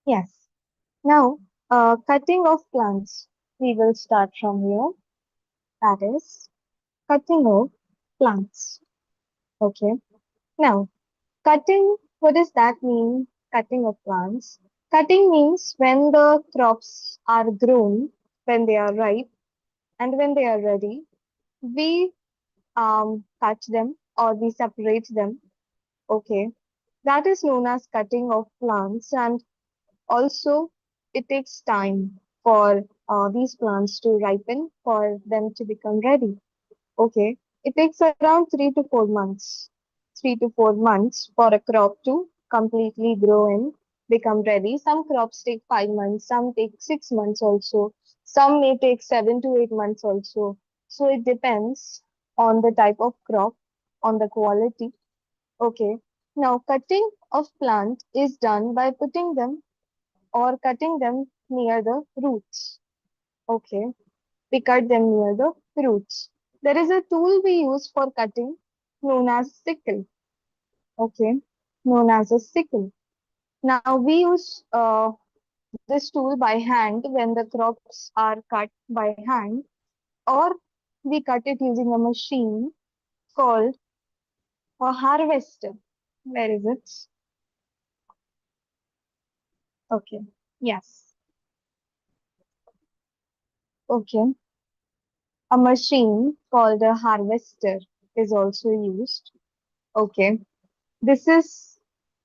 Yes. Now, cutting of plants. We will start from here. That is cutting of plants. Okay. Now, cutting, what does that mean? Cutting of plants. Cutting means when the crops are grown, when they are ripe, and when they are ready, we cut them or we separate them. Okay. That is known as cutting of plants, and also it takes time for these plants to ripen, for them to become ready. Okay. It takes around 3 to 4 months. 3 to 4 months for a crop to completely grow and become ready. Some crops take 5 months, some take 6 months also, some may take 7 to 8 months also. So it depends on the type of crop, on the quality. Okay. Now, cutting of plant is done by putting them or cutting them near the roots. Okay. We cut them near the roots. There is a tool we use for cutting known as sickle. Okay. Known as a sickle. Now, we use this tool by hand when the crops are cut by hand, or we cut it using a machine called a harvester. Where is it? Okay. Yes. Okay. A machine called a harvester is also used. Okay. This is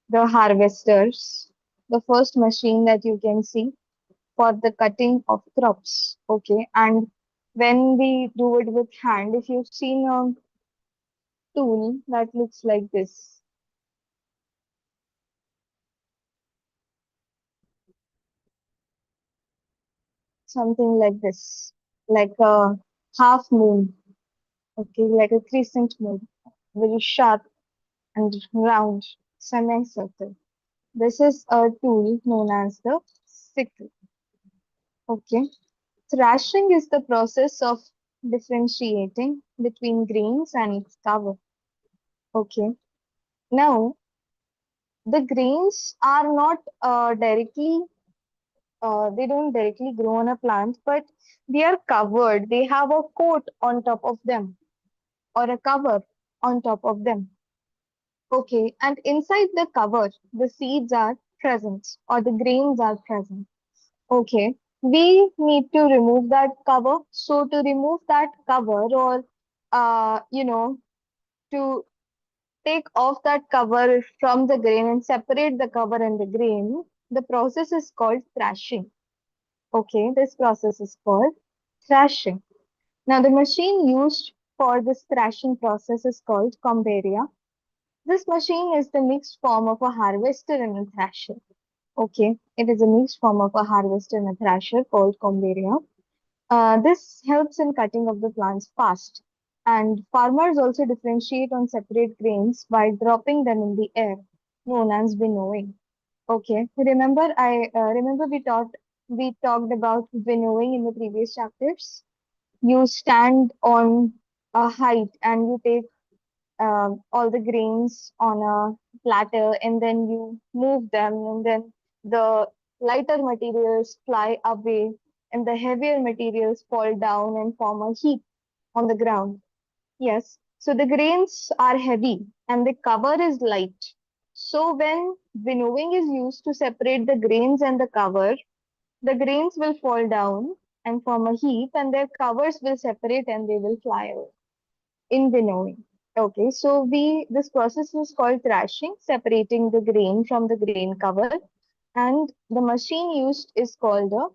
the harvesters, the first machine that you can see for the cutting of crops. Okay. And when we do it with hand, if you've seen a tool that looks like this, something like this, like a half moon, okay, like a crescent moon, very sharp and round semicircle. This is a tool known as the sickle. Okay. Thrashing is the process of differentiating between grains and its cover. Okay. Now, the grains are not they don't directly grow on a plant, but they are covered. They have a coat on top of them or a cover on top of them. Okay. And inside the cover, the seeds are present or the grains are present. Okay, we need to remove that cover. So to remove that cover or to take off that cover from the grain and separate the cover and the grain, the process is called thrashing. Okay, this process is called thrashing. Now the machine used for this thrashing process is called conveyor. This machine is the mixed form of a harvester and a thrasher. Okay, it is a mixed form of a harvester and a thrasher called conveyor. This helps in cutting of the plants fast. And farmers also differentiate on separate grains by dropping them in the air, known as winnowing. Okay, remember we talked about winnowing in the previous chapters. You stand on a height and you take all the grains on a platter and then you move them and then the lighter materials fly away and the heavier materials fall down and form a heap on the ground. Yes, so the grains are heavy and the cover is light. So when winnowing is used to separate the grains and the cover, the grains will fall down and form a heap and their covers will separate and they will fly away in winnowing. Okay, so this process is called thrashing, separating the grain from the grain cover, and the machine used is called a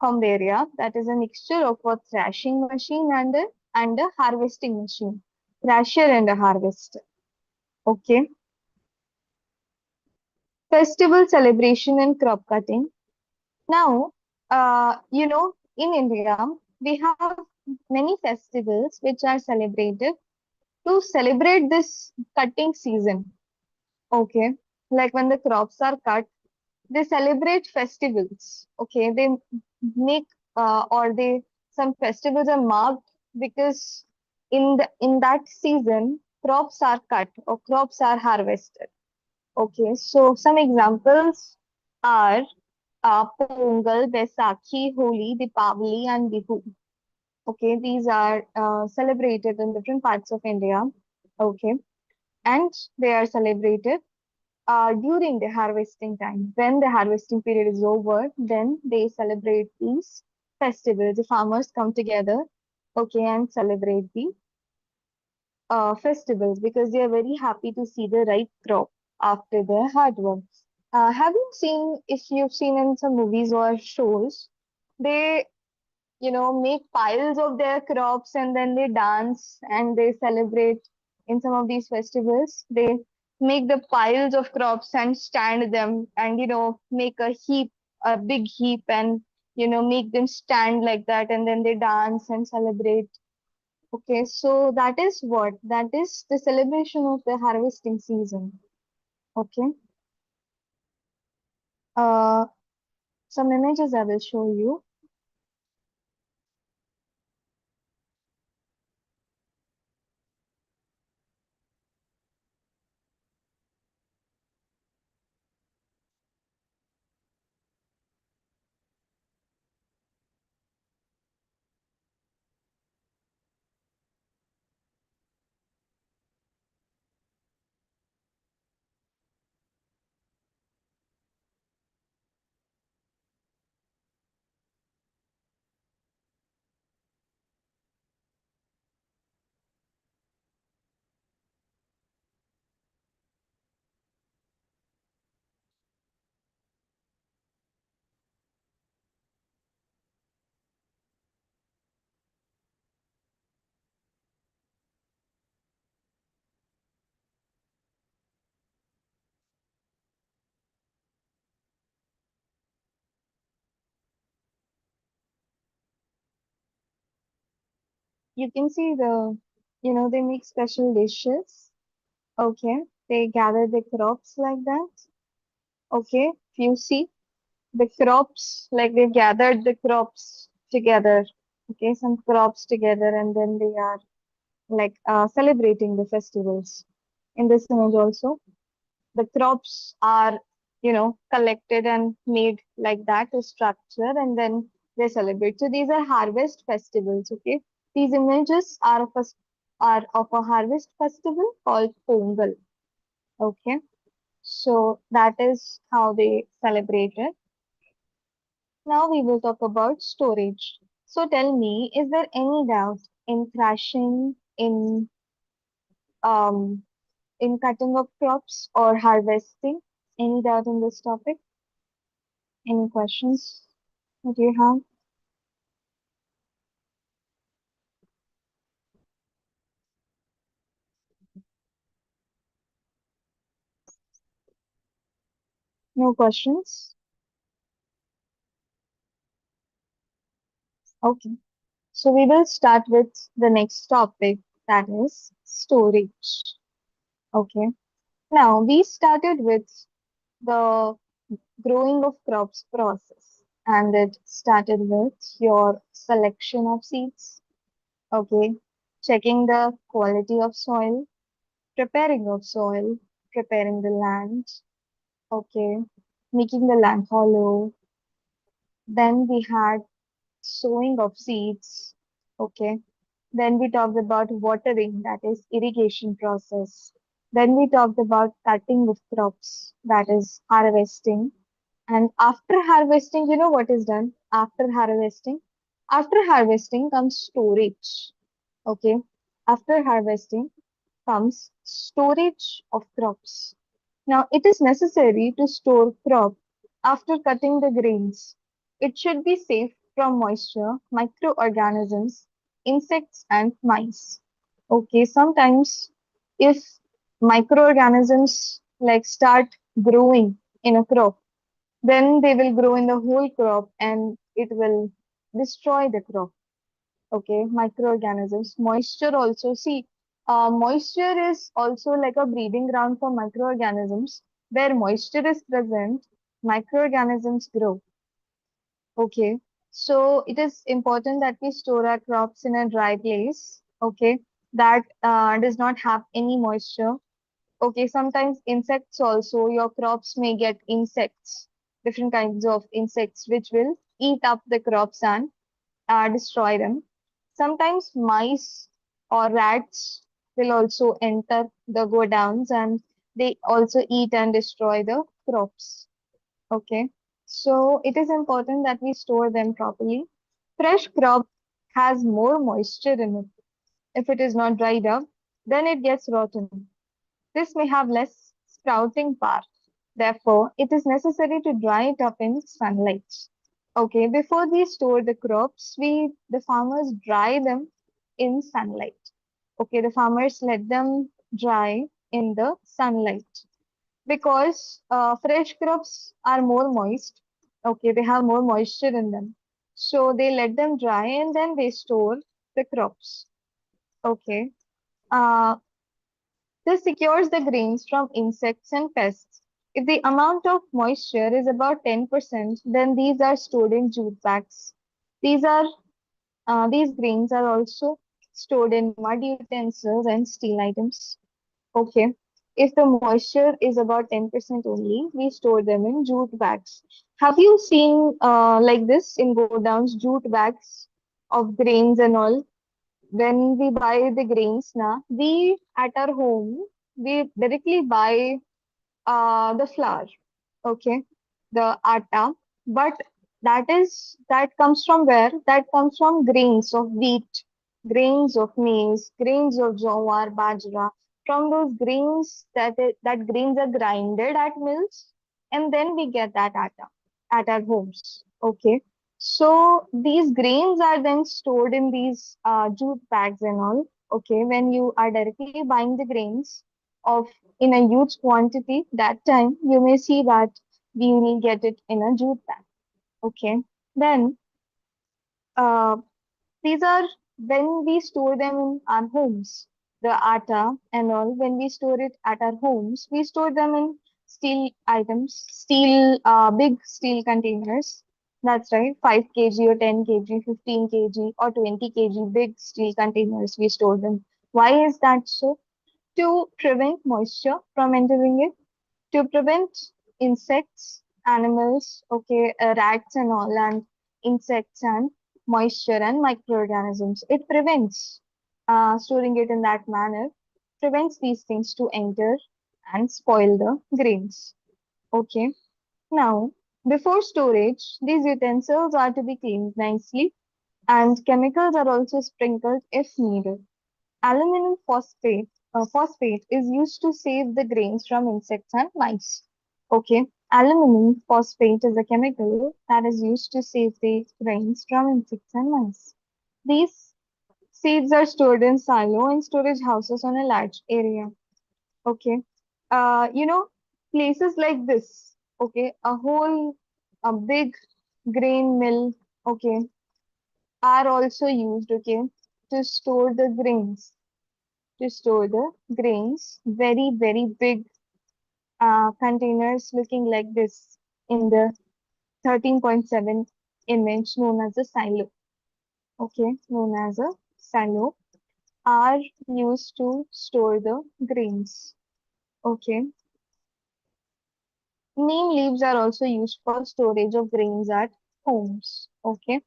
conveyor. That is a mixture of a thrashing machine and a harvesting machine, thrasher and a harvester. Okay, festival celebration and crop cutting. Now, in India we have many festivals which are celebrated to celebrate this cutting season. Okay. Like when the crops are cut, they celebrate festivals. Okay. They make or they some festivals are marked because in that season crops are cut or crops are harvested. Okay. So some examples are Pongal, Baisakhi, Holi, Deepavali, and Bihu. Okay, these are celebrated in different parts of India. Okay, and they are celebrated during the harvesting time. When the harvesting period is over, then they celebrate these festivals. The farmers come together, okay, and celebrate the festivals because they are very happy to see the ripe crop after their hard work. Have you seen, if you've seen in some movies or shows, they, make piles of their crops and then they dance and they celebrate in some of these festivals. They make the piles of crops and stand them and, make a heap, a big heap and, make them stand like that and then they dance and celebrate. Okay, so that is what? That is the celebration of the harvesting season. Okay. Uh, some images I will show you. You can see they make special dishes. Okay. They gather the crops like that. Okay. If you see the crops, like they've gathered the crops together. Okay. Some crops together and then they are like celebrating the festivals. In this image also, the crops are, collected and made like that, a structure, and then they celebrate. So these are harvest festivals. Okay. These images are of a harvest festival called Pongal. Okay. So that is how they celebrate it. Now we will talk about storage. So tell me, is there any doubt in thrashing, um, in cutting of crops or harvesting? Any doubt in this topic? Any questions that you have? No questions? Okay. So we will start with the next topic, that is storage. Okay. Now we started with the growing of crops process, and it started with your selection of seeds. Okay. Checking the quality of soil, preparing of soil, preparing the land. Okay. Making the land hollow. Then we had sowing of seeds. Okay. Then we talked about watering, that is irrigation process. Then we talked about cutting of crops, that is harvesting. And after harvesting, you know what is done? After harvesting? After harvesting comes storage. Okay. After harvesting comes storage of crops. Now, it is necessary to store crop after cutting the grains. It should be safe from moisture, microorganisms, insects, and mice. Okay, sometimes if microorganisms like start growing in a crop, then they will grow in the whole crop and it will destroy the crop. Okay, microorganisms. Moisture also. See, moisture is also like a breeding ground for microorganisms. Where moisture is present, microorganisms grow. Okay, so it is important that we store our crops in a dry place. Okay, that does not have any moisture. Okay, sometimes insects also, your crops may get insects different kinds of insects which will eat up the crops and destroy them. Sometimes mice or rats will also enter the godowns and they also eat and destroy the crops. Okay, so it is important that we store them properly. Fresh crop has more moisture in it. If it is not dried up, then it gets rotten. This may have less sprouting power. Therefore, it is necessary to dry it up in sunlight. Okay, before we store the crops, the farmers dry them in sunlight. Okay, the farmers let them dry in the sunlight because fresh crops are more moist. Okay, they have more moisture in them. So they let them dry and then they store the crops. Okay. Uh, this secures the grains from insects and pests. If the amount of moisture is about 10%, then these are stored in jute bags. These are these grains are also stored in mud utensils and steel items. Okay. If the moisture is about 10% only, we store them in jute bags. Have you seen like this in go downs, jute bags of grains and all? When we buy the grains now, we at our home, we directly buy the flour, okay, the atta, but that comes from where? That comes from grains of wheat, grains of maize, grains of jowar, bajra. From those grains, that grains are grinded at mills, and then we get that atta at our homes. Okay, so these grains are then stored in these jute bags and all. Okay, when you are directly buying the grains of in a huge quantity, that time you may see that we will get it in a jute bag. Okay. Then uh, these are when we store them in our homes, the atta and all, when we store it at our homes, we store them in steel items, big steel containers. That's right, 5 kg or 10 kg, 15 kg or 20 kg big steel containers, we store them. Why is that so? To prevent moisture from entering it, to prevent insects, animals, okay, rats and all, and insects and moisture and microorganisms. It prevents storing it in that manner, prevents these things to enter and spoil the grains. Okay. Now, before storage, these utensils are to be cleaned nicely and chemicals are also sprinkled if needed. Aluminum phosphate is used to save the grains from insects and mice. Okay, aluminum phosphate is a chemical that is used to save the grains from insects and mice. These seeds are stored in silo and storage houses on a large area. Okay, you know, places like this. Okay, a big grain mill. Okay, are also used. Okay, to store the grains very, very big containers looking like this in the 13.7 image known as a silo. Okay, known as a silo are used to store the grains. Okay, neem leaves are also used for storage of grains at homes. Okay,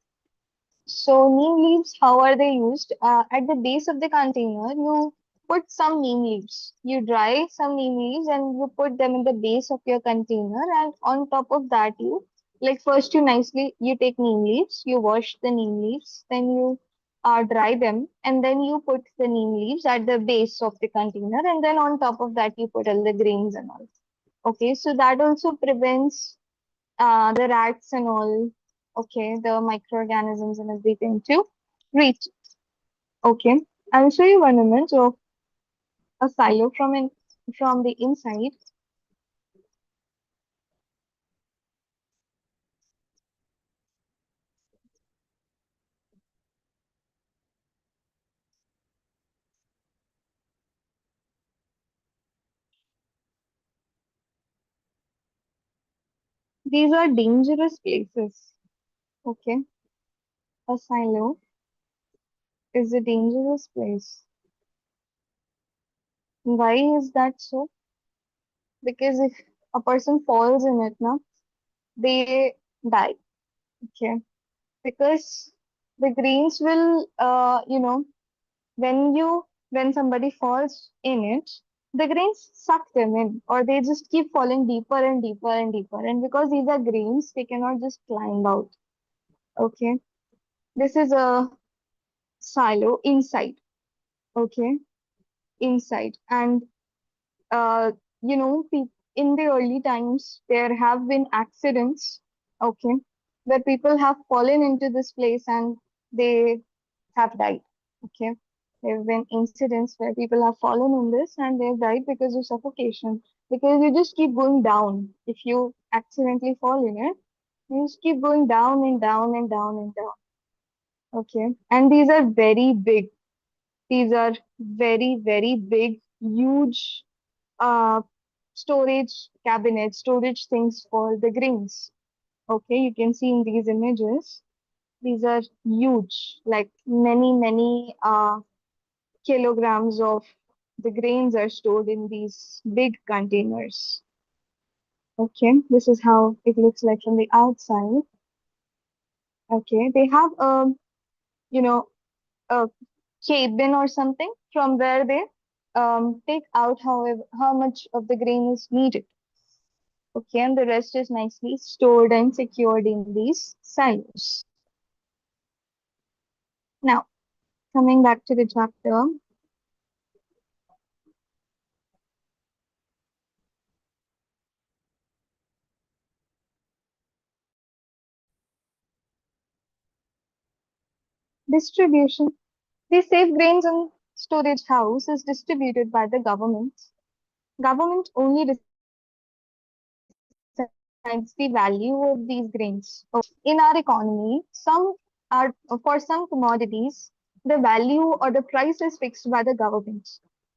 so neem leaves, how are they used? At the base of the container, you put some neem leaves. You dry some neem leaves and you put them in the base of your container. And on top of that, like first you take neem leaves, you wash the neem leaves, then you dry them, and then you put the neem leaves at the base of the container, and then on top of that, you put all the grains and all. Okay, so that also prevents the rats and all, okay, the microorganisms and everything to reach. Okay, I'll show you one image of a silo from the inside. These are dangerous places. Okay, a silo is a dangerous place. Why is that so? Because if a person falls in it, now they die. Okay, because the grains will, when you when somebody falls in it, the grains suck them in, or they just keep falling deeper and deeper and deeper. And because these are grains, they cannot just climb out. Okay, this is a silo inside. Okay, inside, and uh, in the early times, there have been accidents. Okay, where people have fallen into this place and they have died. Okay. There have been incidents where people have fallen in this and they've died because of suffocation. Because you just keep going down. If you accidentally fall in it, you just keep going down and down and down and down. Okay. And these are very big. These are very, very big, huge uh, storage cabinets, storage things for the grains. Okay. You can see in these images, these are huge, like many, many kilograms of the grains are stored in these big containers. Okay, this is how it looks like from the outside. Okay, they have you know, a cabin or something from where they take out however how much of the grain is needed. Okay, and the rest is nicely stored and secured in these silos. Now, coming back to the chapter, distribution. The safe grains and storage house is distributed by the government. Government only decides the value of these grains. In our economy, some are for some commodities, the value or the price is fixed by the government.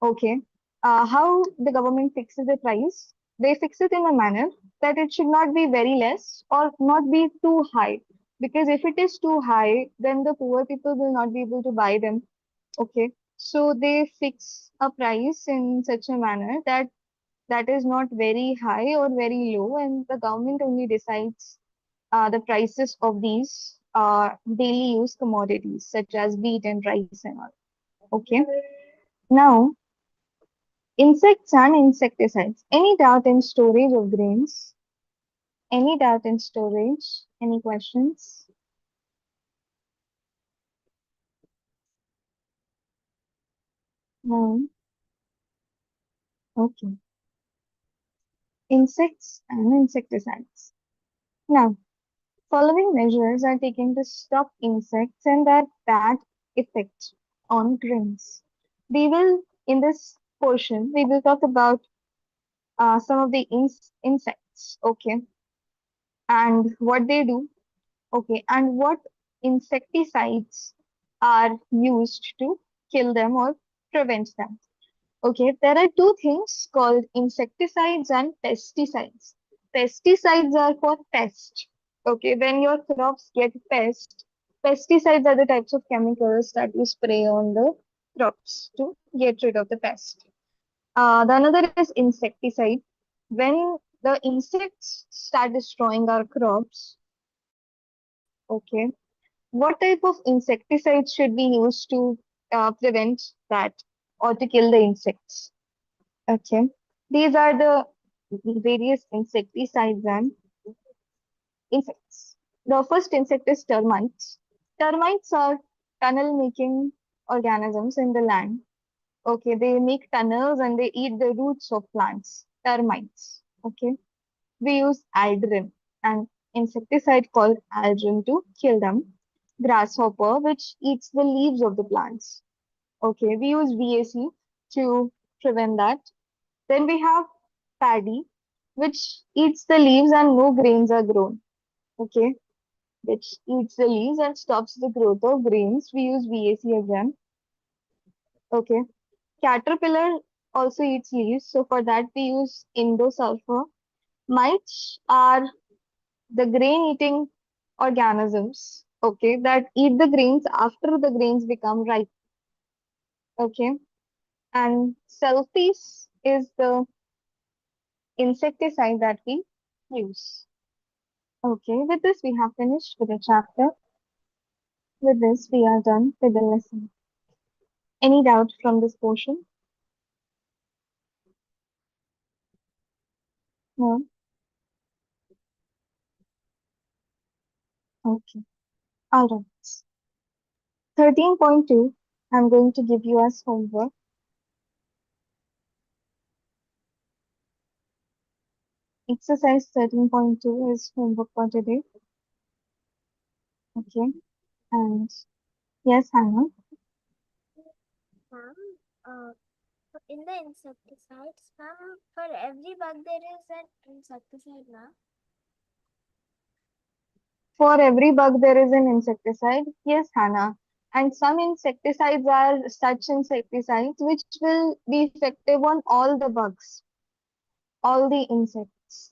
Okay. How the government fixes the price? They fix it in a manner that it should not be very less or not be too high. Because if it is too high, then the poor people will not be able to buy them. Okay. So they fix a price in such a manner that that is not very high or very low, and the government only decides the prices of these daily use commodities such as wheat and rice and all. Okay. Now, insects and insecticides. Any doubt in storage of grains? Any doubt in storage? Any questions? No. Okay. Insects and insecticides. Now, following measures are taken to stop insects and their bad effect on grains. In this portion, we will talk about some of the insects, okay, and what they do, okay, and what insecticides are used to kill them or prevent them. Okay, there are two things called insecticides and pesticides. Pesticides are for pest. Okay, when your crops get pest, pesticides are the types of chemicals that you spray on the crops to get rid of the pest. The another is insecticide. When the insects start destroying our crops, okay, what type of insecticides should be used to prevent that or to kill the insects? Okay. These are the various insecticides and insects. The first insect is termites. Termites are tunnel making organisms in the land. Okay, they make tunnels and they eat the roots of plants. Termites. Okay. We use aldrin, an insecticide called aldrin to kill them. Grasshopper, which eats the leaves of the plants. Okay, we use VAC to prevent that. Then we have paddy, which eats the leaves and no grains are grown. Okay, which eats the leaves and stops the growth of grains. We use VAC again. Okay, caterpillar also eats leaves, so for that we use indosulfur. Mites are the grain-eating organisms. Okay, that eat the grains after the grains become ripe. Okay, and selfies is the insecticide that we use. Okay, with this we have finished with the chapter. With this we are done with the lesson. Any doubt from this portion? No? Okay. All right. 13.2, I'm going to give you as homework. Exercise 13.2 is homework for today. Okay. And yes, Hannah. Ma'am, in the insecticides, ma'am, for every bug there is an insecticide, ma'am. For every bug, there is an insecticide. Yes, Hannah. And some insecticides are such insecticides which will be effective on all the bugs, all the insects.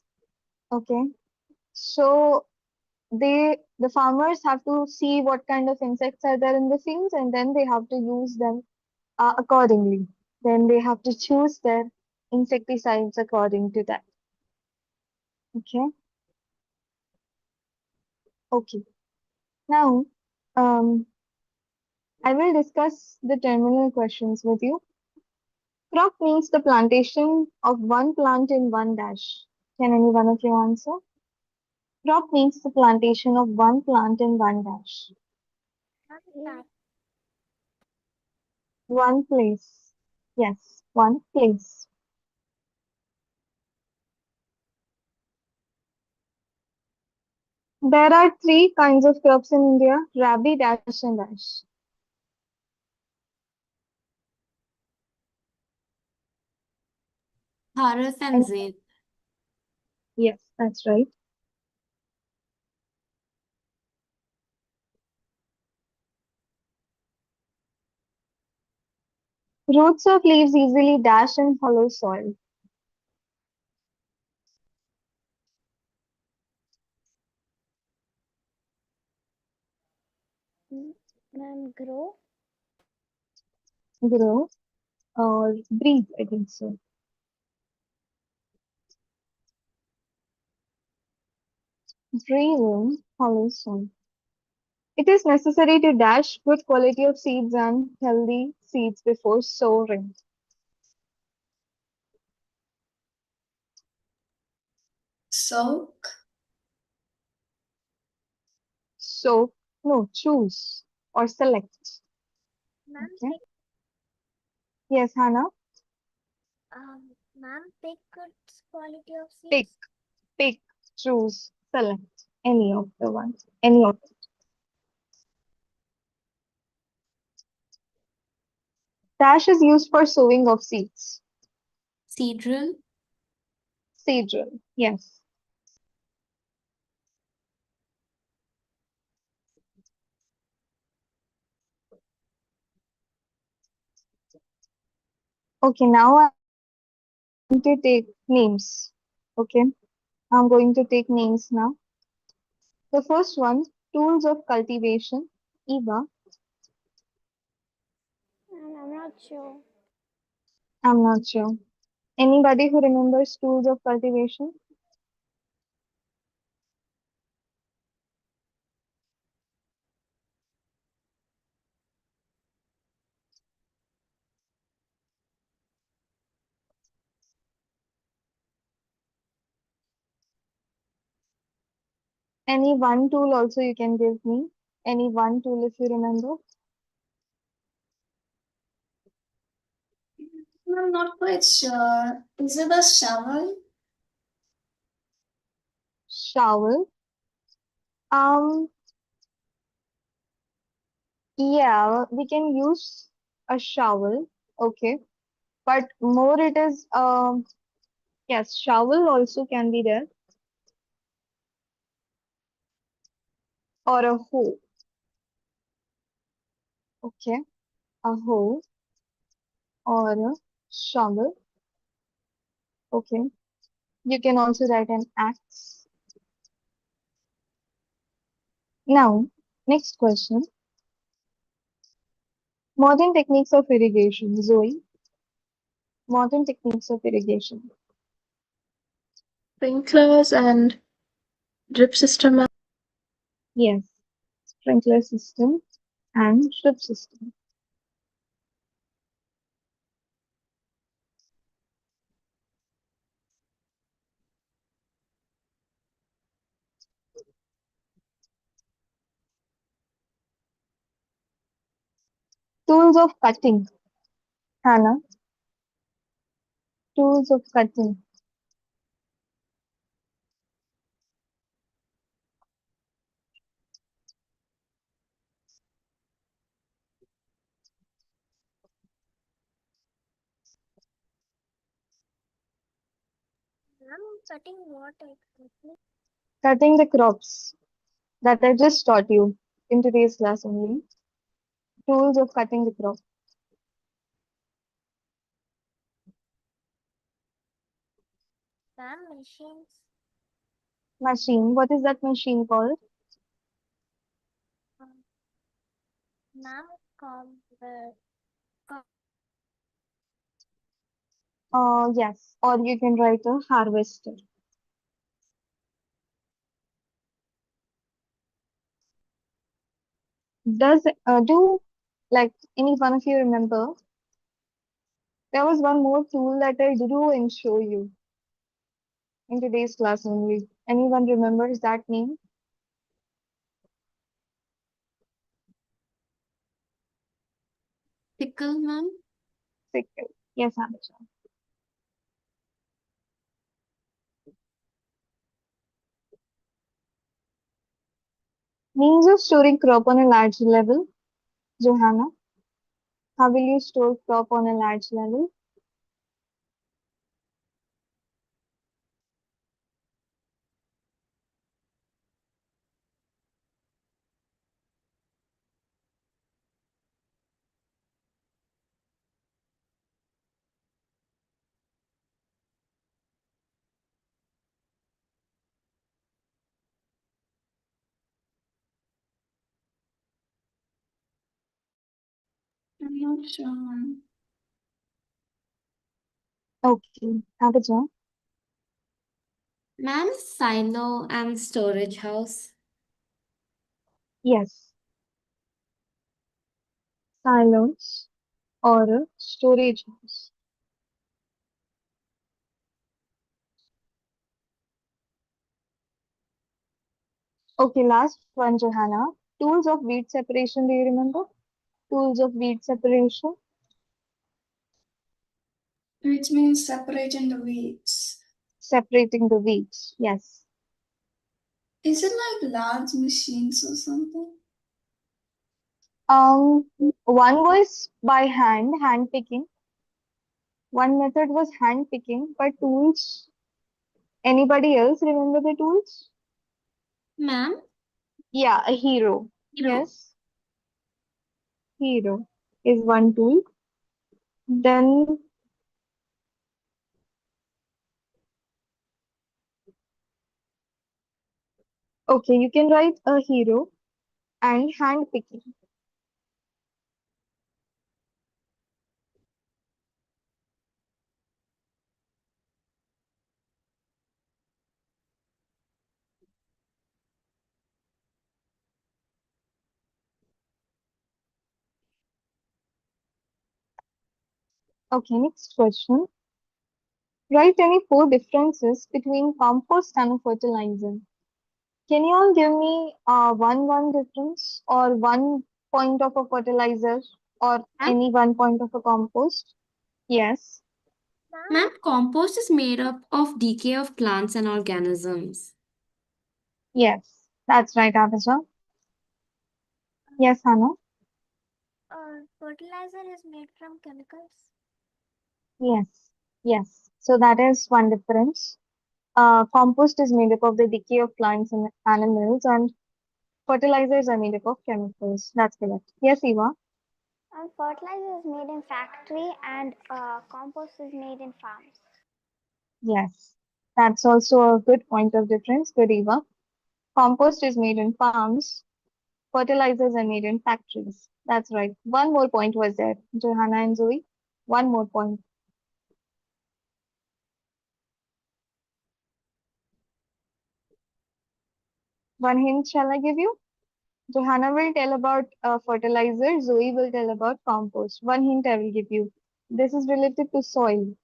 Okay. So the farmers have to see what kind of insects are there in the fields and then they have to use them accordingly. Then they have to choose their insecticides according to that. Okay. Okay. Now, um, I will discuss the terminal questions with you. Crop means the plantation of one plant in one dash. Can any one of you answer? Crop means the plantation of one plant in one dash. Ma'am, One place. Yes, one place. There are three kinds of crops in India, Rabi, Dash and Dash. Harith and And Zaid. yes, that's right. Roots of leaves easily dash in hollow soil. ma'am, grow. Grow or breathe, I think so. Breathe in hollow soil. It is necessary to dash good quality of seeds and healthy seeds before sowing. Soak. So, no, choose or select. Ma'am, Okay. Yes, Hannah. ma'am, pick good quality of Pick, seeds. pick, choose, select any of the ones. Any of them. Dash is used for sowing of seeds. Seed drill. Seed drill. Yes. Okay, now I'm going to take names. Okay. I'm going to take names now. The first one, tools of cultivation. Eva. I'm not sure. I'm not sure. Anybody who remembers tools of cultivation? Any one tool also you can give me. Any one tool if you remember. I'm not quite sure. Is it a shovel? Shovel. Um, yeah, we can use a shovel. Okay. But more it is, yes, shovel also can be there. Or a hoe. Okay. A hoe or a shovel. Okay. You can also write an axe. Now, next question. Modern techniques of irrigation. Zoe, modern techniques of irrigation. Sprinklers and Drip system, ma'am. Yes. Sprinkler system and drip system. Tools of cutting. Hannah, tools of cutting. I'm cutting what exactly? Cutting the crops that I just taught you in today's class only. Tools of cutting the crop. Ma'am, machines. Machine. What is that machine called? Um, ma'am, Yes. Or you can write a harvester. Do like any one of you remember? There was one more tool that I drew and show you in today's class only. Anyone remembers that name? Pickle, ma'am. Sickle. Yes, Anuja. Means of storing crop on a large level. Johanna, how will you store crop on a large level? I'm not sure, ma'am. Okay, Anuja. Ma'am, silo and storage house. Yes, silos or a storage house. Okay, last one, Johanna. Tools of weed separation. Do you remember? Tools of weed separation. Which means separating the weeds. Separating the weeds. Yes. Is it like large machines or something? One was by hand picking. One method was hand picking, but tools. Anybody else remember the tools? Ma'am? Yeah, a hero. Hero. Yes, hero is one tool. Then, okay, you can write a hero and hand picking. Okay, next question. Write any four differences between compost and a fertilizer. Can you all give me one difference or one point of a fertilizer or Ma'am? any one point of a compost? Yes, ma'am, Ma'am, compost is made up of decay of plants and organisms. yes, that's right, Avija. Yes, Hannah. fertilizer is made from chemicals. Yes, yes. So that is one difference. Compost is made up of the decay of plants and animals, and fertilizers are made up of chemicals. That's correct. Yes, Eva. Fertilizer is made in factory and compost is made in farms. Yes, that's also a good point of difference. Good, Eva. Compost is made in farms. Fertilizers are made in factories. That's right. One more point was there, Johanna and Zoe. One more point. One hint shall I give you? Johanna will tell about fertilizer, Zoe will tell about compost. One hint I will give you. This is related to soil.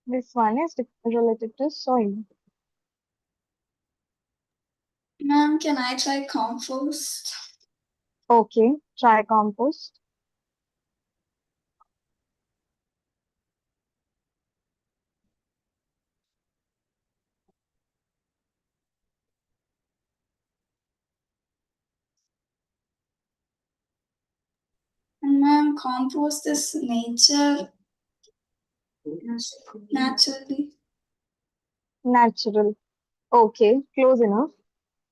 This one is related to soil. Ma'am, can I try compost? Okay, try compost. Ma'am, compost is naturally. Natural. Okay, close enough.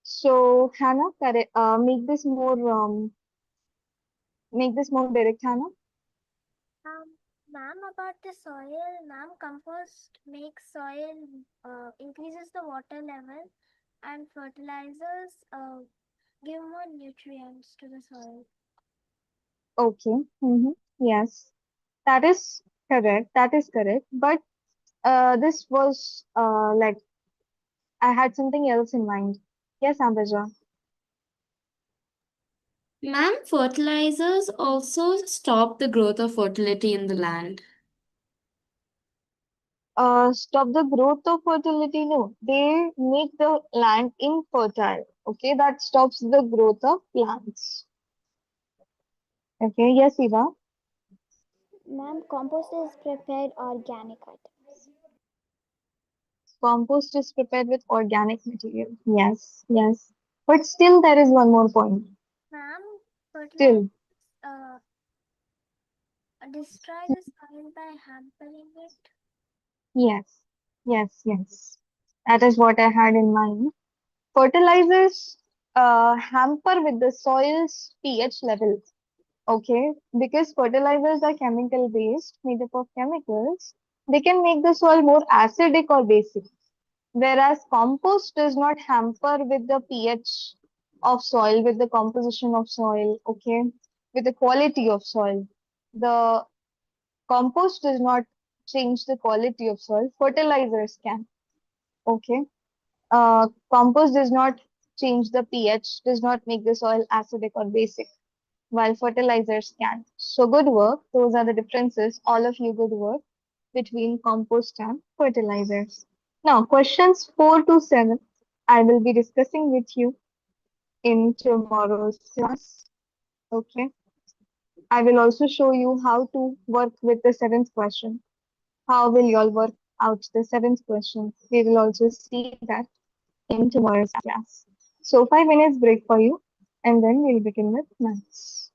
So, Hannah, make this more direct, Hannah. Ma'am, about the soil, ma'am, compost makes soil, increases the water level, and fertilizers give more nutrients to the soil. Okay. Yes, that is correct. That is correct. But this was like I had something else in mind. Yes, Ambaja. Ma'am, fertilizers also stop the growth of fertility in the land. Stop the growth of fertility. No, they make the land infertile. Okay, that stops the growth of plants. Okay, yes, Eva. Ma'am, compost is prepared organic items. Compost is prepared with organic material. Yes, yes. But still, there is one more point. Ma'am, fertilizers Still, destroy the soil by hampering it. yes, yes. That is what I had in mind. Fertilizers hamper with the soil's pH level. Okay, because fertilizers are chemical based, made up of chemicals, they can make the soil more acidic or basic. Whereas compost does not hamper with the pH of soil, with the composition of soil, okay, with the quality of soil. The compost does not change the quality of soil. Fertilizers can, okay. Compost does not change the pH, does not make the soil acidic or basic, while fertilizers can. So good work. Those are the differences. All of you good work between compost and fertilizers. Now, questions 4 to 7, I will be discussing with you in tomorrow's class. Okay. I will also show you how to work with the seventh question. How will you all work out the seventh question? We will also see that in tomorrow's class. So 5 minutes break for you, and then we'll begin with maths.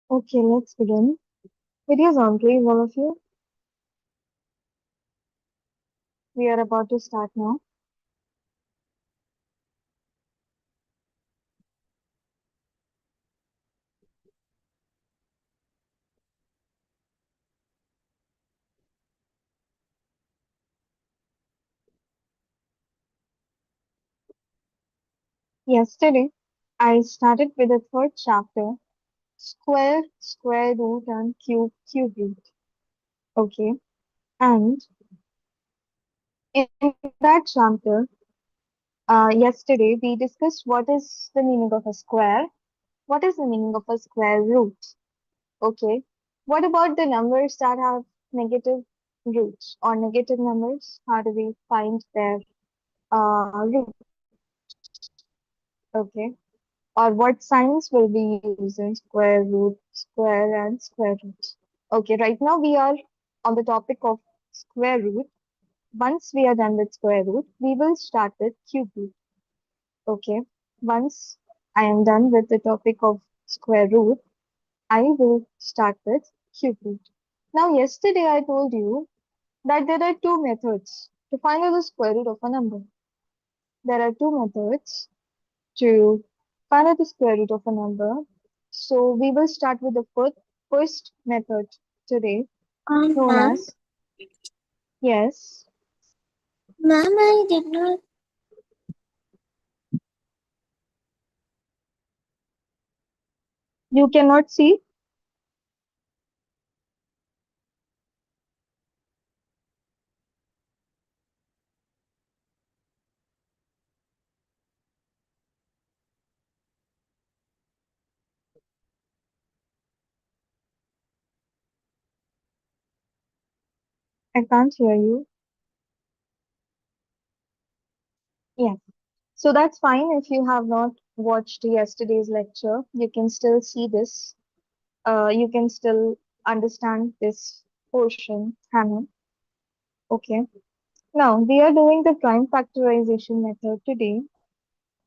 Okay, let's begin. Videos on, please, all of you. We are about to start now. Yesterday, I started with the third chapter, square, square root, and cube, cube root. Okay, and in that chapter, yesterday we discussed what is the meaning of a square, what is the meaning of a square root. Okay, what about the numbers that have negative roots or negative numbers? How do we find their roots? Okay, or what signs will be used in square root, square, and square root? Okay, right now we are on the topic of square root. Once we are done with square root, we will start with cube root. Okay, once I am done with the topic of square root, I will start with cube root. Now, yesterday I told you that there are two methods to find out the square root of a number. There are two methods to find out the square root of a number. So we will start with the first method today, known Ma'am, as yes. ma'am, I did not. You cannot see. I can't hear you. Yeah. So that's fine if you have not watched yesterday's lecture. You can still see this. You can still understand this portion, Hannah. Okay. Now we are doing the prime factorization method today.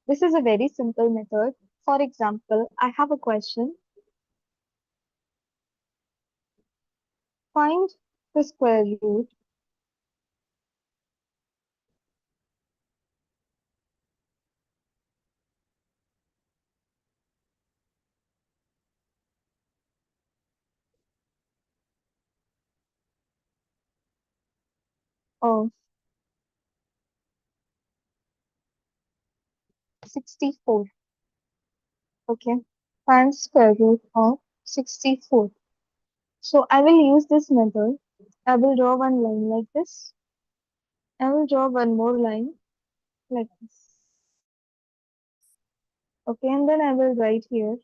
This is a very simple method. For example, I have a question. Find the square root of 64. Okay. Find square root of 64. So I will use this method. I will draw one line like this. I will draw one more line like this. Okay, and then I will write here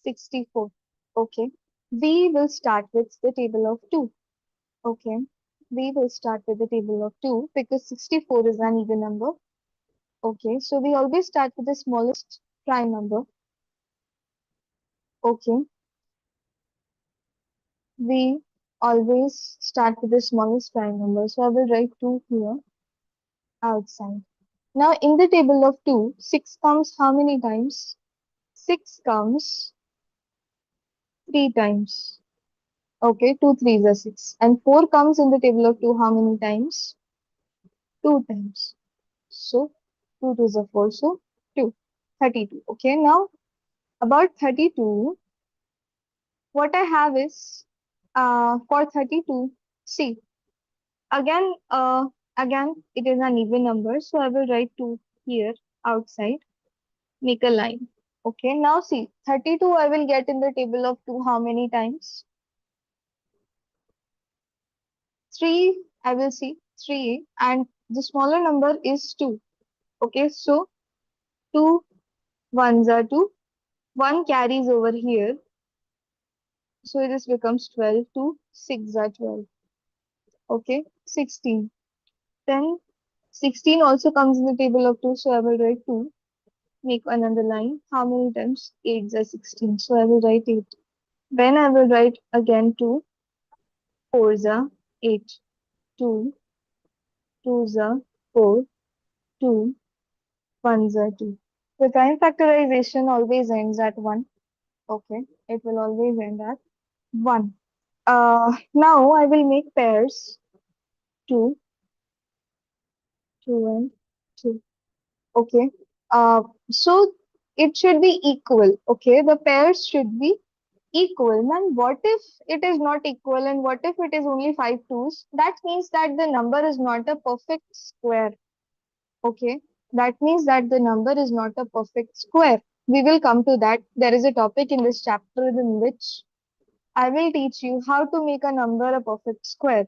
64. Okay. We will start with the table of 2. Okay. We will start with the table of 2 because 64 is an even number. Okay. So we always start with the smallest prime number. Okay. We always start with the smallest prime number. So I will write 2 here outside. Now in the table of 2, 6 comes how many times? 6 comes 3 times. Okay, 2 threes are 6. And 4 comes in the table of 2 how many times? 2 times. So 2 twos are 4, so 2. 32. Okay, now about 32, what I have is for 32, see, again, again, it is an even number, so I will write 2 here outside, make a line. Okay, now see, 32 I will get in the table of 2 how many times? 3 I will see 3 and the smaller number is 2. Okay, so 2 ones are 2. 1 carries over here. So this becomes 12. 2 6 are 12. Okay, 16. Then 16 also comes in the table of 2. So I will write 2. Make another line. How many times? 8 are 16. So I will write 8. Then I will write again 2. 4 are 8. 2. 2 are 4. 2. 1 are 2. The prime factorization always ends at 1. Okay, it will always end at 1. Now I will make pairs 2, 2 and 2. Okay. So it should be equal. Okay, the pairs should be equal. Man, what if it is not equal and what if it is only 5 2s? That means that the number is not a perfect square. Okay, that means that the number is not a perfect square. We will come to that. There is a topic in this chapter in which I will teach you how to make a number a perfect square.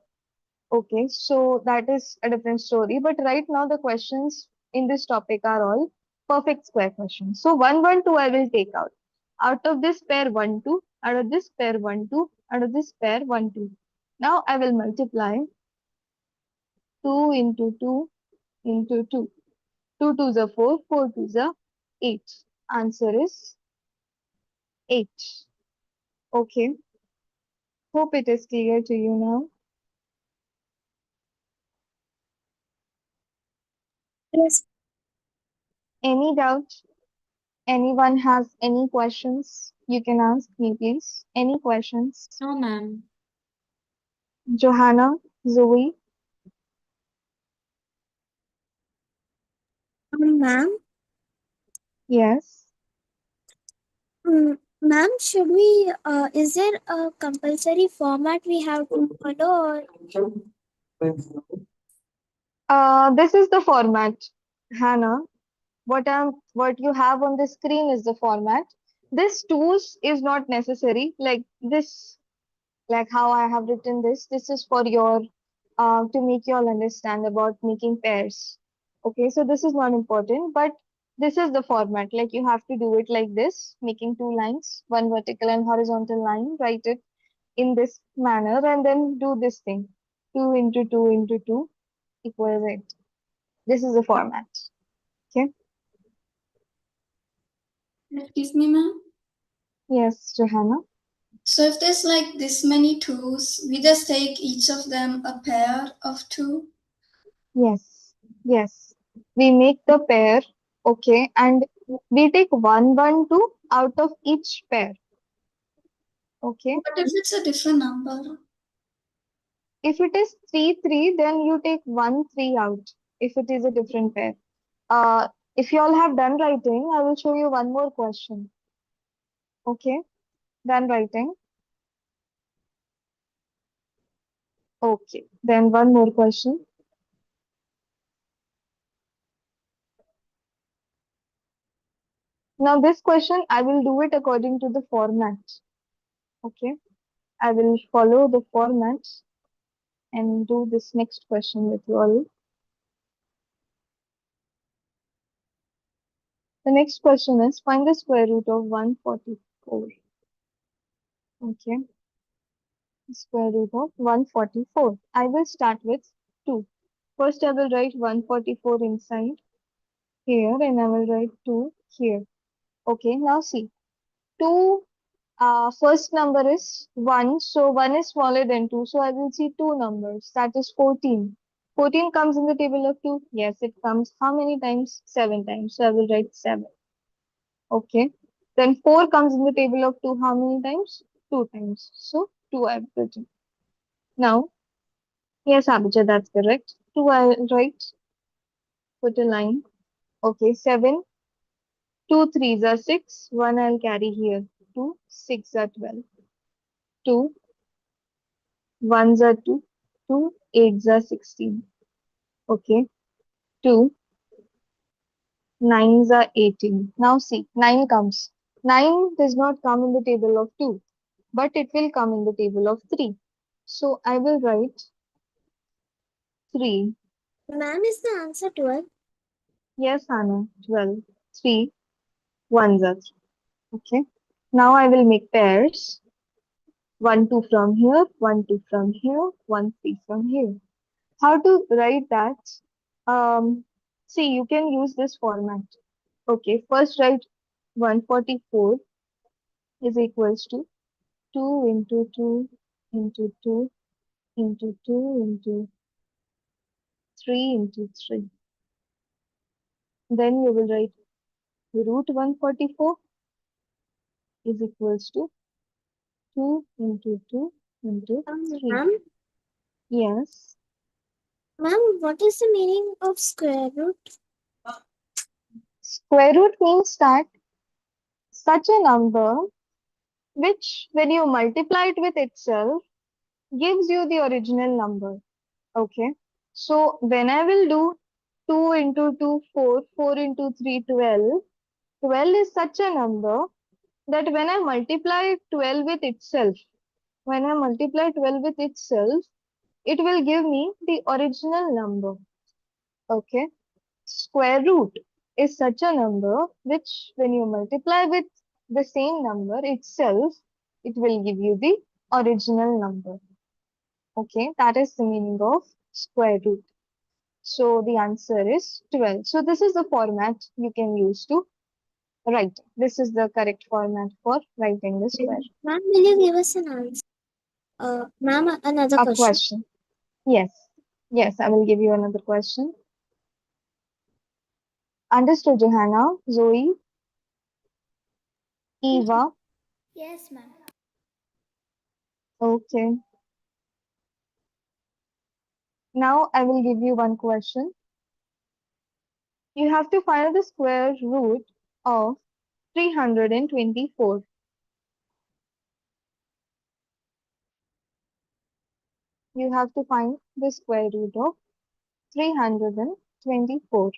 Okay, so that is a different story. But right now, the questions in this topic are all perfect square questions. So 1 1 2 I will take out. Out of this pair 1 2, out of this pair 1 2, out of this pair 1 2. Now I will multiply 2 into 2 into 2. 2 2s are 4, 4 2s are 8. Answer is 8. Okay, hope it is clear to you now. Yes. Any doubt? Anyone has any questions? You can ask me, please. Any questions? No, ma'am. Johanna, Zoe, Ma'am, yes. ma'am, should we, is there a compulsory format we have to follow? This is the format, Hannah. What you have on the screen is the format. This tools is not necessary. Like this, like how I have written this. This is for your to make you all understand about making pairs. Okay, so this is not important, but this is the format. Like you have to do it like this, making two lines, one vertical and horizontal line, write it in this manner, and then do this thing. 2 into 2 into 2 equals 8. This is the format. Okay. Excuse me, ma'am. Yes, Johanna. So if there's like this many twos, we just take each of them a pair of two. Yes. Yes. We make the pair. Okay. And we take 1 1 2 out of each pair. Okay. What if it's a different number? If it is 3 3, then you take 1 3 out if it is a different pair. Uh, if you all have done writing, I will show you one more question. Okay, done writing. Okay, then one more question. Now this question, I will do it according to the format. Okay, I will follow the format and do this next question with you all. The next question is find the square root of 144. Okay, square root of 144. I will start with 2. First, I will write 144 inside here and I will write 2 here. Okay, now see. 2 first number is 1, so 1 is smaller than 2, so I will see two numbers, that is 14. 14 comes in the table of 2, yes, it comes how many times? 7 times, so I will write 7. Okay, then 4 comes in the table of 2, how many times? 2 times, so 2 I've written. Now, yes, Abhijit, that's correct. 2 I write, put a line. Okay, 7, 2 3s are 6, 1 I'll carry here, 2, 6 are 12. 2 1s are 2, 2 8s are 16. Okay, 2 9s are 18. Now see, 9 comes. 9 does not come in the table of 2, but it will come in the table of 3. So I will write 3. Ma'am, is the answer 12? Yes, Hannah, 12. 3 1s are 3. Okay, now I will make pairs. 1 2 from here, 1 2 from here, 1 3 from here. How to write that? See, you can use this format. Okay, first write 144 is equals to 2 into 2 into 2 into 2 into 3 into 3. Then you will write root 144. is equals to 2 into 2 into 3. Ma'am, Yes. ma'am, what is the meaning of square root? Square root means that such a number which, when you multiply it with itself, gives you the original number. Okay. So when I will do 2 into 2, 4, 4 into 3, 12. 12 is such a number that when I multiply 12 with itself, when I multiply 12 with itself, it will give me the original number. Okay. Square root is such a number which, when you multiply with the same number itself, it will give you the original number. Okay, that is the meaning of square root. So the answer is 12. So this is the format you can use to write. This is the correct format for writing the square. Ma'am, will you give us an answer? Ma'am, another A question. question. Yes. Yes, I will give you another question. Understood, Johanna, Zoe, Eva. Yes, ma'am. Okay. Now I will give you one question. You have to find the square root of 324. You have to find the square root of 324.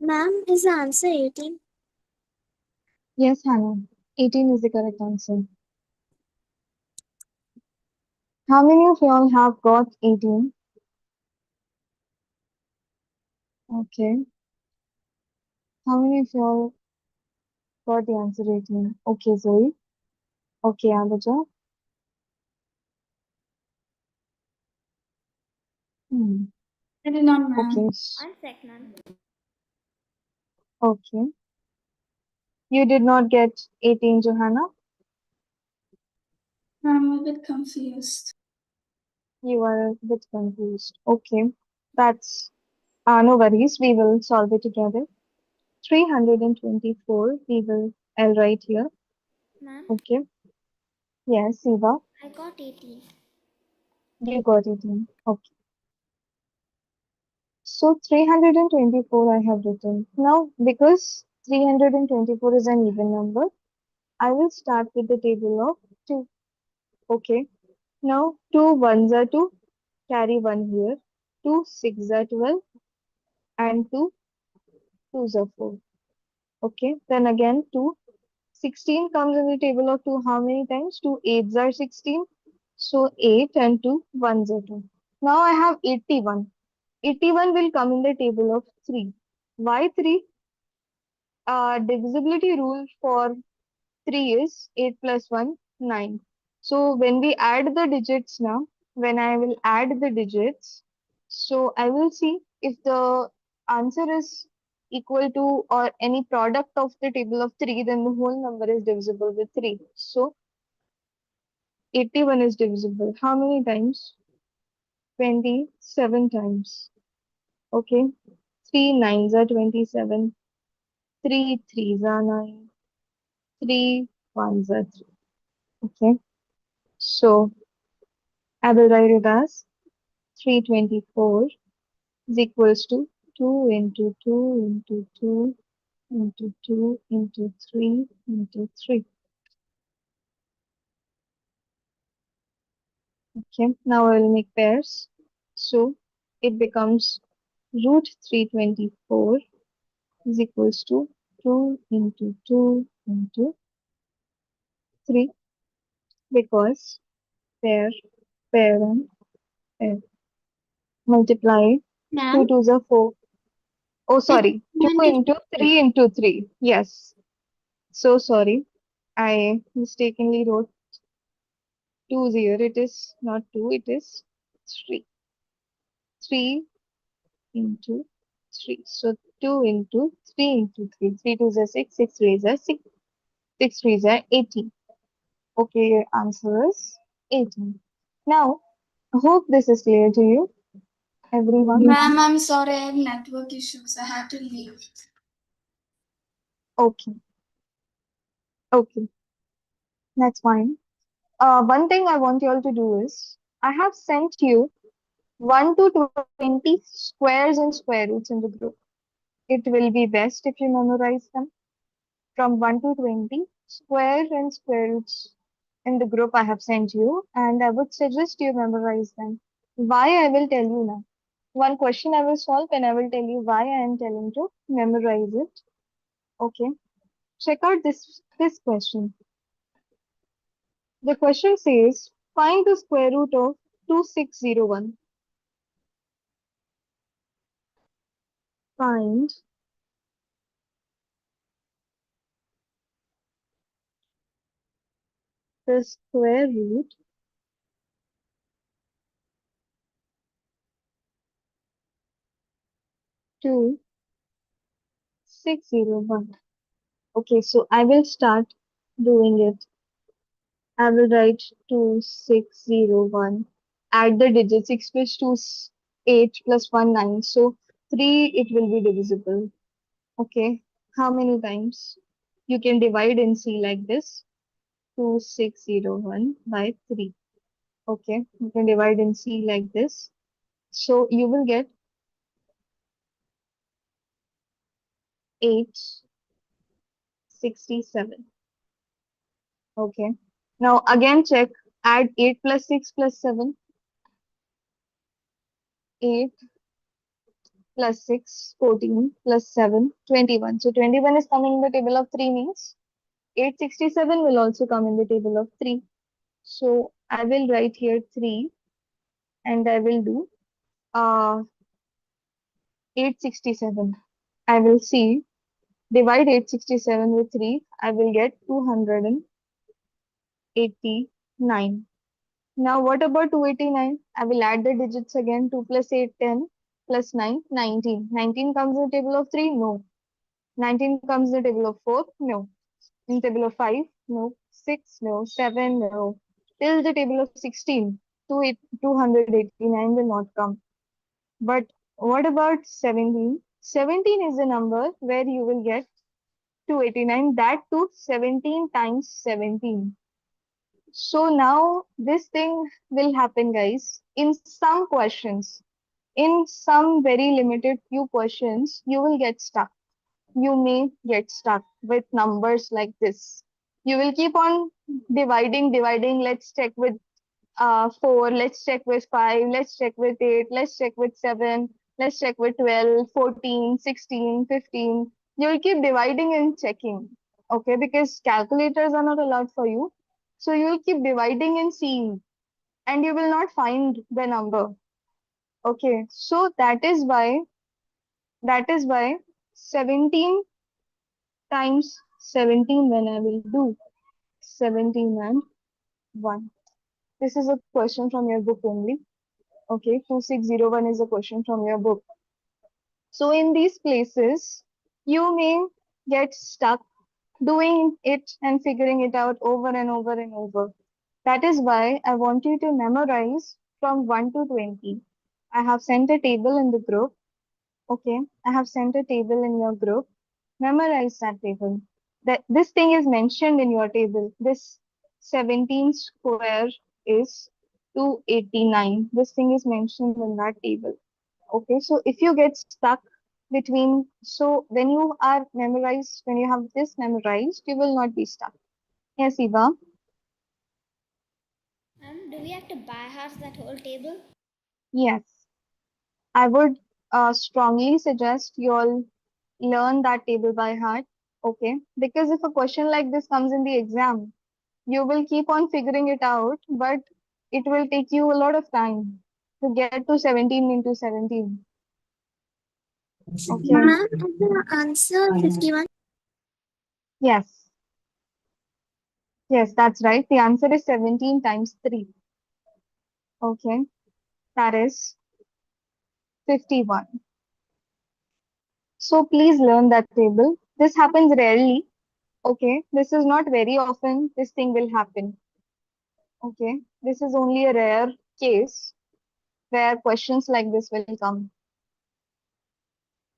Ma'am, is the answer 18? Yes, Hannah. 18 is the correct answer. How many of you all have got 18? Okay. How many of you all got the answer 18? Okay, Zoe. Okay, Abaja. Hmm. I did not, ma'am. Okay. One sec, ma'am. Okay. You did not get 18, Johanna? I'm a bit confused. You are a bit confused. Okay. That's no worries. We will solve it together. 324. I'll write here. Ma'am, Okay. Yes, Eva. I got 18. You got 18. Okay. So 324 I have written. Now, because 324 is an even number, I will start with the table of 2. Okay. Now, 2 ones are 2, carry 1 here. 2 6 are 12, and 2 twos are 4. Okay. Then again, 2. 16 comes in the table of 2 how many times? 2 eights are 16. So 8 and 2 ones are 2. Now I have 81. 81 will come in the table of 3. Why 3? Divisibility rule for 3 is 8 plus 1, 9. So when we add the digits now, when I will add the digits, so I will see if the answer is equal to or any product of the table of 3, then the whole number is divisible with 3. So 81 is divisible. How many times? 27 times. Okay. 3 nines are 27. 3 threes are 9. 3 ones are 3. Okay. So I will write it as 324 is equals to 2 into 2 into 2 into 2 into 3 into 3. Okay, now I will make pairs. So it becomes root 324 is equals to 2 into 2 into 3 because pair, pair and pair. Multiply 2 Ma'am, twos are 4. Oh, it's sorry. 2 2 into into 3 into 3. Yes. So sorry. I mistakenly wrote 2 here. It is not 2, it is 3. 3 into 3. So 2 into 3 into 3. 3 twos are 6, 6 threes are 6, 6 threes are 18. Okay, your answer is 18. Now, I hope this is clear to you, everyone. Ma'am, I'm sorry, I have network issues. I had to leave. Okay, okay, that's fine. One thing I want you all to do is, I have sent you 1 to 20 squares and square roots in the group. It will be best if you memorize them. From 1 to 20 square and square roots in the group I have sent you, and I would suggest you memorize them. Why I will tell you now. One question I will solve and I will tell you why I am telling to memorize it. Okay. Check out this question. The question says find the square root of 2601. Find the square root to 601. Okay, so I will start doing it. I will write 2601. Add the digits 6 plus 2 is 8 plus 1 9. So 3 it will be divisible. Okay, how many times? You can divide and see like this 2601 by 3. Okay, you can divide and see like this. So you will get 867. Okay, now again check. Add 8 plus 6 plus 7. 8 plus 6, 14 plus 7, 21. So 21 is coming in the table of 3 means 867 will also come in the table of 3. So I will write here 3 and I will do 867. I will see, divide 867 with 3, I will get 289. Now what about 289? I will add the digits again. 2 plus 8, 10 plus 9, 19. 19 comes in the table of 3? No. 19 comes in the table of 4? No. In table of 5? No. 6? No. 7? No. Till the table of 16, 289 will not come. But what about 17? 17 is the number where you will get 289, that too 17 times 17. So now this thing will happen, guys. In some questions, in some very limited few questions, you will get stuck. You may get stuck with numbers like this. You will keep on dividing. Let's check with 4, let's check with 5, let's check with 8, let's check with 7, let's check with 12, 14, 16, 15. You'll keep dividing and checking. Okay, because calculators are not allowed for you. So you'll keep dividing and seeing, and you will not find the number. Okay, so that is why 17 times 17 when I will do 17 and 1. This is a question from your book only. Okay, 2601 is a question from your book. So in these places, you may get stuck doing it and figuring it out over and over and over. That is why I want you to memorize from 1 to 20. I have sent a table in the group. Okay, I have sent a table in your group. Memorize that table. That this thing is mentioned in your table. This 17 square is 289. This thing is mentioned in that table. Okay, so if you get stuck between, so when you are memorized, when you have this memorized, you will not be stuck. Yes, Eva. Do we have to by heart that whole table? Yes, I would strongly suggest you all learn that table by heart. Okay, because if a question like this comes in the exam, you will keep on figuring it out, but it will take you a lot of time to get to 17 into 17. Okay, Ma'am, is the answer 51? yes, yes, that's right. The answer is 17 times 3. Okay, that is 51. So please learn that table. This happens rarely. Okay, this is not very often this thing will happen. Okay, this is only a rare case where questions like this will come.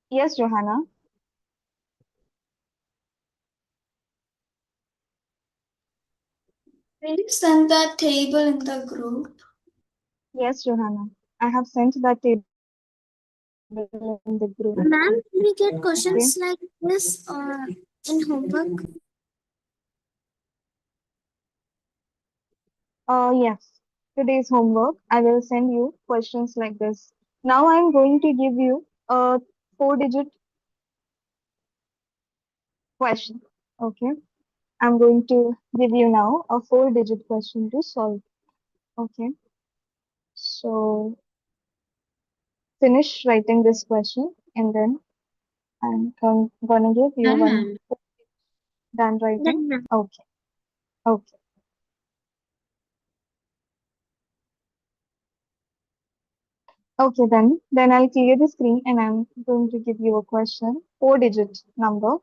Yes, Johanna. Will you send that table in the group? Yes, Johanna. I have sent that table in the group. Ma'am, do we get Okay. questions like this in homework? Yes. Today's homework, I will send you questions like this. Now I'm going to give you a 4-digit question. Okay. I'm going to give you now a 4-digit question to solve. Okay. So finish writing this question and then I'm gonna give you Done, one. ma'am. Done writing? Then, ma'am. Okay. Okay. Okay, then I'll clear the screen and I'm going to give you a question, 4-digit number.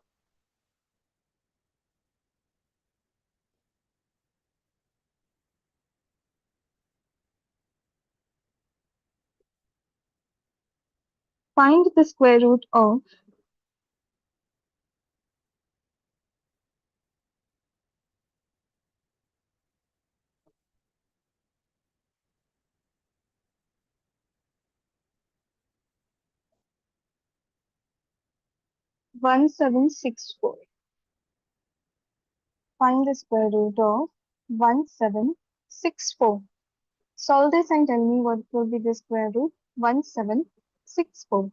Find the square root of 1764. Find the square root of 1764. Solve this and tell me what will be the square root 1764.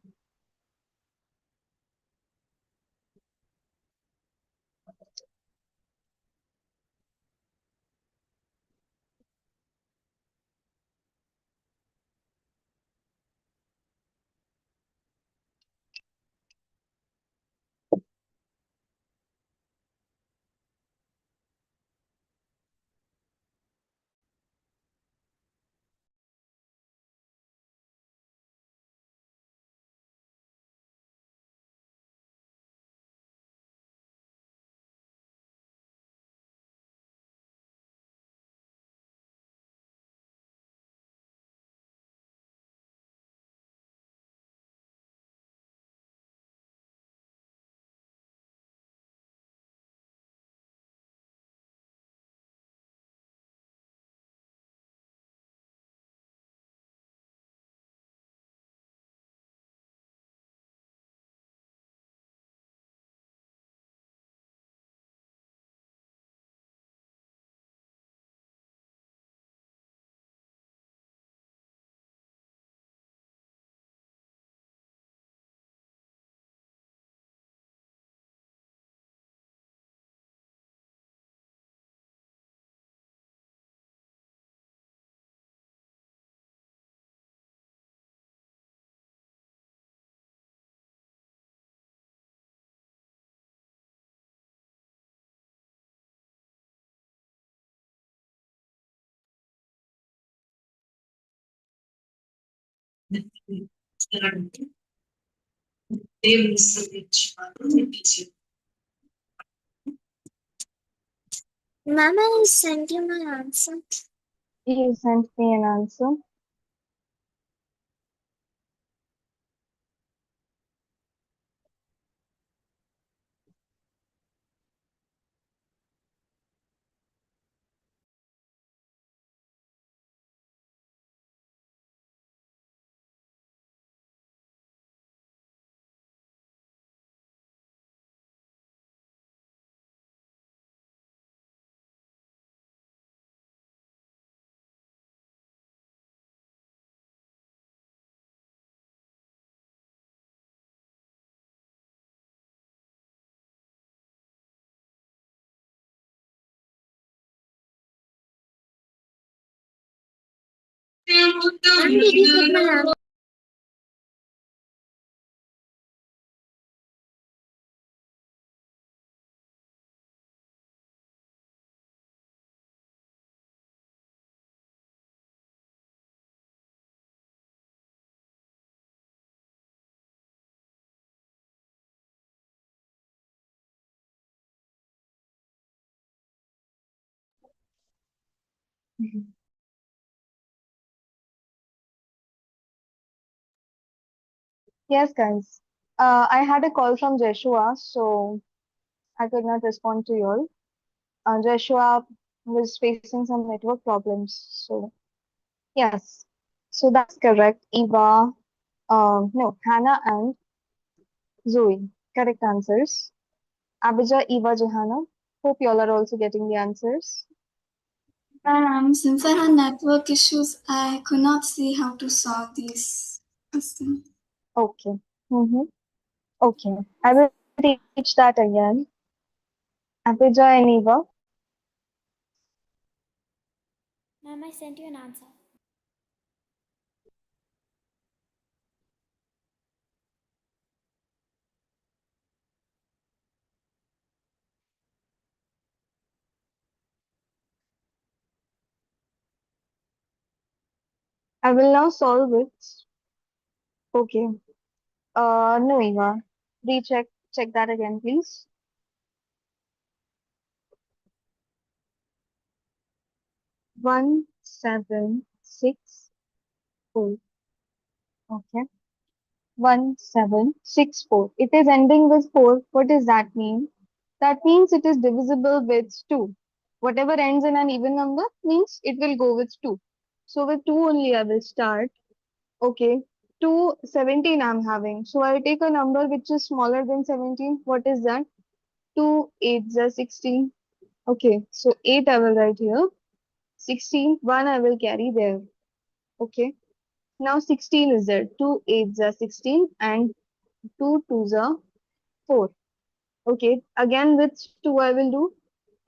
Ma'am, I sent you my answer. You sent me an answer. Ma'am, did you get my answer? Yes, guys. I had a call from Joshua, so I could not respond to you all. Joshua was facing some network problems, so yes. So that's correct. Eva, no, Hannah and Zoe. Correct answers. Abija, Eva, Johanna. Hope you all are also getting the answers. Since I had network issues, I could not see how to solve these questions. Okay. Mm-hmm. Okay. I will teach that again. Abija and Eva. Ma'am, I sent you an answer. I will now solve it. Okay. No, Eva. Check that again, please. 1764. Okay. 1764. It is ending with 4. What does that mean? That means it is divisible with 2. Whatever ends in an even number means it will go with 2. So with 2 only I will start. Okay. 17 I'm having. So I'll take a number which is smaller than 17. What is that? 2 8s are 16. Okay. So 8 I will write here. 16, 1 I will carry there. Okay. Now 16 is there. 2 8s are 16 and 2 2s are 4. Okay. Again with 2 I will do.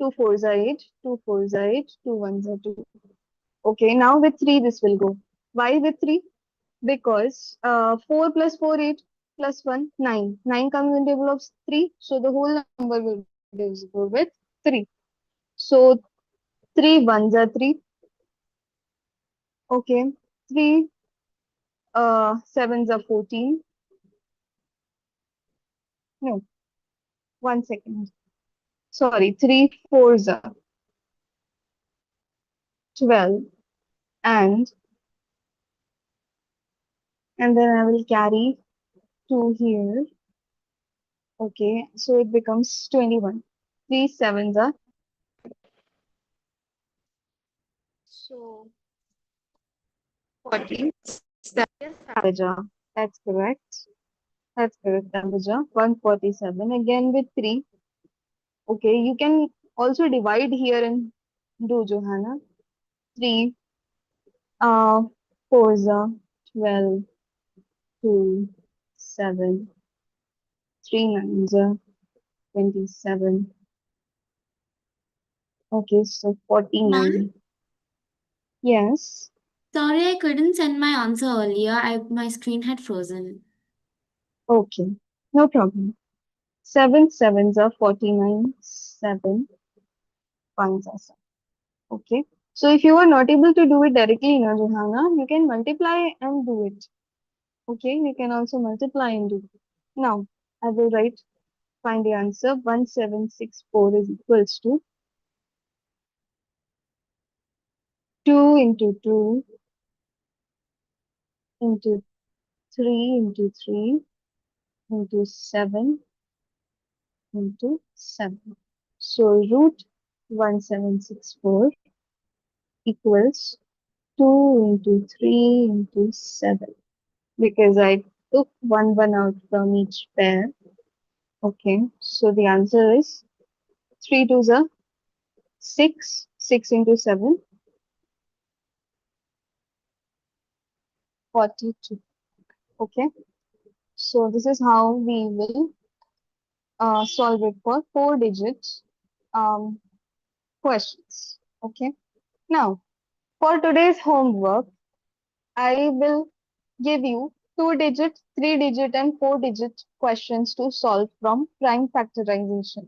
2 4s are 8. 2 4s are 8. 2 1s are 2. Okay. Now with 3 this will go. Why with 3? Because 4 plus 4 8 plus 1 9. 9 comes in table of 3. So the whole number will be divisible with 3. So 3 1s are 3. Okay. 3 7s are 14. No, 1 second. Sorry, 3 4s are 12. And then I will carry 2 here. Okay, so it becomes 21. 3 7s are. So 40. Abija. That's correct. That's correct, Abija. 147. Again with 3. Okay, you can also divide here and do Johanna. 3 uh 4s are 12. 2 7. 3 9s are 27. Okay, so Ma'am, 49. Yes. sorry I couldn't send my answer earlier. My screen had frozen. Okay. No problem. 7 sevens are 49. 7 ones are 7. Okay. So if you are not able to do it directly, Johanna, you can multiply and do it. Okay, you can also multiply into 2. Now, I will find the answer. 1764 is equals to 2 into 2 into 3 into 3 into 7 into 7. So root 1764 equals 2 into 3 into 7. Because I took 1 out from each pair. Okay, so the answer is 3 2s are 6. 6 into 7, 42. Okay, so this is how we will solve it for 4-digit um, questions. Okay, now for today's homework, I will give you 2-digit, 3-digit, and 4-digit questions to solve from prime factorization.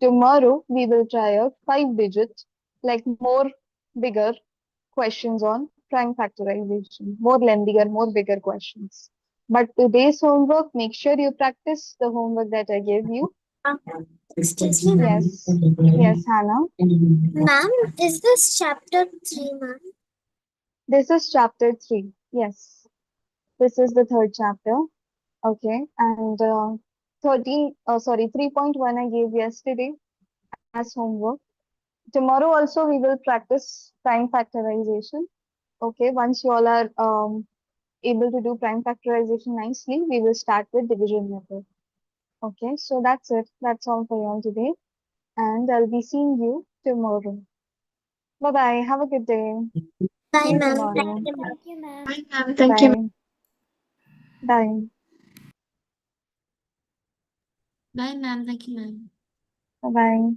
Tomorrow, we will try out 5-digit, like more bigger questions on prime factorization, more lengthier, more bigger questions. But today's homework, make sure you practice the homework that I gave you. Excuse me, ma'am. Yes, Hannah. Ma'am, is this chapter 3, ma'am? This is chapter 3. Yes, this is the third chapter. Okay, and 3.1 I gave yesterday as homework. Tomorrow also we will practice prime factorization. Okay, once you all are able to do prime factorization nicely, we will start with division method. Okay, so that's it. That's all for you all today. And I'll be seeing you tomorrow. Bye bye. Have a good day. Bye, See you ma'am. tomorrow. Thank you, ma'am. Thank you, ma'am. Bye, ma'am. Bye Thank you. bye. Bye. Bye, ma'am. Thank you, ma'am. Bye bye.